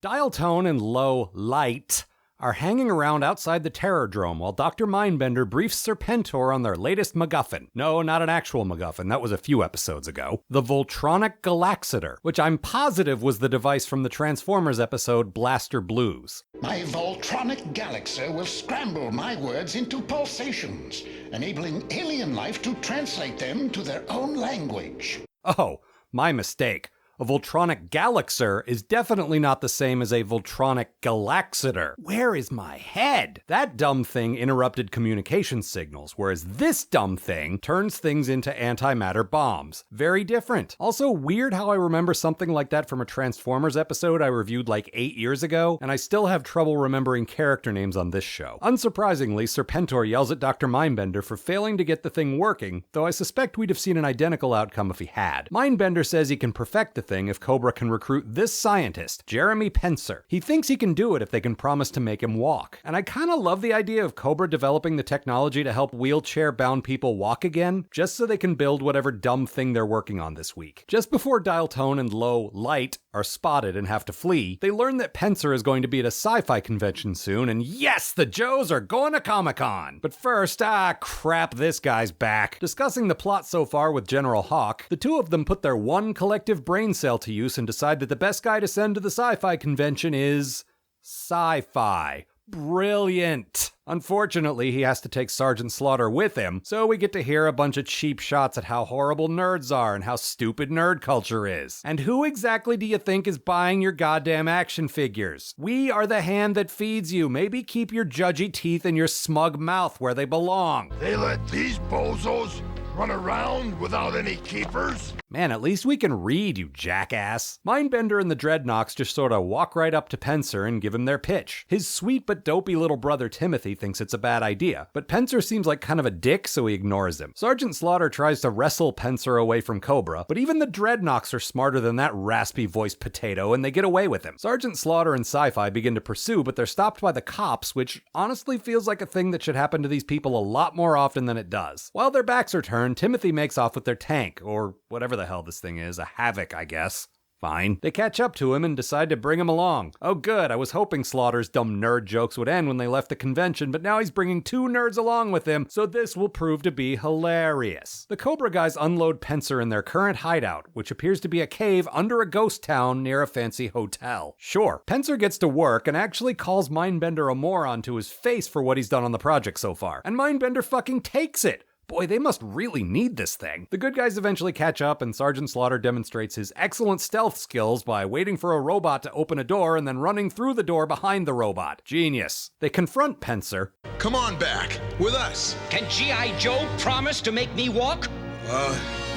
Dial Tone and Low Light are hanging around outside the Terrordrome while Dr. Mindbender briefs Serpentor on their latest MacGuffin. No, not an actual MacGuffin, that was a few episodes ago. The Voltronic GALAXITER, which I'm positive was the device from the Transformers episode Blaster Blues. My Voltronic GALAXER will scramble my words into pulsations, enabling alien life to translate them to their own language. Oh, my mistake. A Voltronic GALAXER is definitely not the same as a Voltronic GALAXITER. Where is my head? That dumb thing interrupted communication signals, whereas this dumb thing turns things into antimatter bombs. Very different. Also weird how I remember something like that from a Transformers episode I reviewed like 8 years ago, and I still have trouble remembering character names on this show. Unsurprisingly, Serpentor yells at Dr. Mindbender for failing to get the thing working, though I suspect we'd have seen an identical outcome if he had. Mindbender says he can perfect the thing if Cobra can recruit this scientist, Jeremy Penser. He thinks he can do it if they can promise to make him walk. And I kinda love the idea of Cobra developing the technology to help wheelchair-bound people walk again, just so they can build whatever dumb thing they're working on this week. Just before Dial Tone and Low Light are spotted and have to flee, they learn that Penser is going to be at a sci-fi convention soon, and yes, the Joes are going to Comic-Con! But first, crap, this guy's back. Discussing the plot so far with General Hawk, the two of them put their one collective brain cell to use and decide that the best guy to send to the sci-fi convention is sci-fi. Brilliant. Unfortunately, he has to take Sergeant Slaughter with him, so we get to hear a bunch of cheap shots at how horrible nerds are and how stupid nerd culture is. And who exactly do you think is buying your goddamn action figures? We are the hand that feeds you. Maybe keep your judgy teeth and your smug mouth where they belong. They let these bozos run around without any keepers? Man, at least we can read, you jackass. Mindbender and the Dreadnoks just sorta walk right up to Penser and give him their pitch. His sweet but dopey little brother Timothy thinks it's a bad idea, but Penser seems like kind of a dick, so he ignores him. Sergeant Slaughter tries to wrestle Penser away from Cobra, but even the Dreadnoks are smarter than that raspy-voiced potato, and they get away with him. Sergeant Slaughter and Sci-Fi begin to pursue, but they're stopped by the cops, which honestly feels like a thing that should happen to these people a lot more often than it does. While their backs are turned, Timothy makes off with their tank, or whatever the hell this thing is, a Havoc, I guess. Fine. They catch up to him and decide to bring him along. Oh good, I was hoping Slaughter's dumb nerd jokes would end when they left the convention, but now he's bringing two nerds along with him, so this will prove to be hilarious. The Cobra guys unload Penser in their current hideout, which appears to be a cave under a ghost town near a fancy hotel. Sure, Penser gets to work and actually calls Mindbender a moron to his face for what he's done on the project so far, and Mindbender fucking takes it. Boy, they must really need this thing. The good guys eventually catch up, and Sergeant Slaughter demonstrates his excellent stealth skills by waiting for a robot to open a door and then running through the door behind the robot. Genius. They confront Penser. Come on back, with us. Can G.I. Joe promise to make me walk?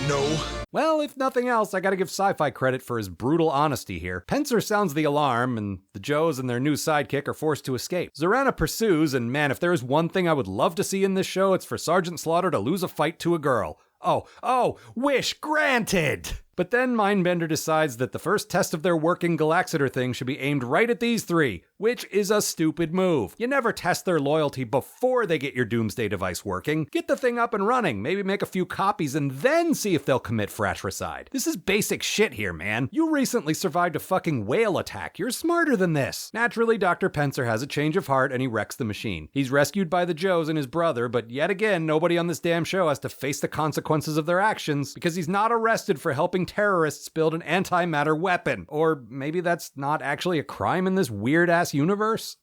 No. Well, if nothing else, I gotta give Sci-Fi credit for his brutal honesty here. Penser sounds the alarm, and the Joes and their new sidekick are forced to escape. Zorana pursues, and man, if there is one thing I would love to see in this show, it's for Sergeant Slaughter to lose a fight to a girl. Wish granted! But then Mindbender decides that the first test of their working GALAXITER thing should be aimed right at these three, which is a stupid move. You never test their loyalty before they get your doomsday device working. Get the thing up and running, maybe make a few copies, and then see if they'll commit fratricide. This is basic shit here, man. You recently survived a fucking whale attack. You're smarter than this. Naturally, Dr. Penser has a change of heart and he wrecks the machine. He's rescued by the Joes and his brother, but yet again, nobody on this damn show has to face the consequences of their actions because he's not arrested for helping terrorists build an antimatter weapon. Or maybe that's not actually a crime in this weird-ass universe?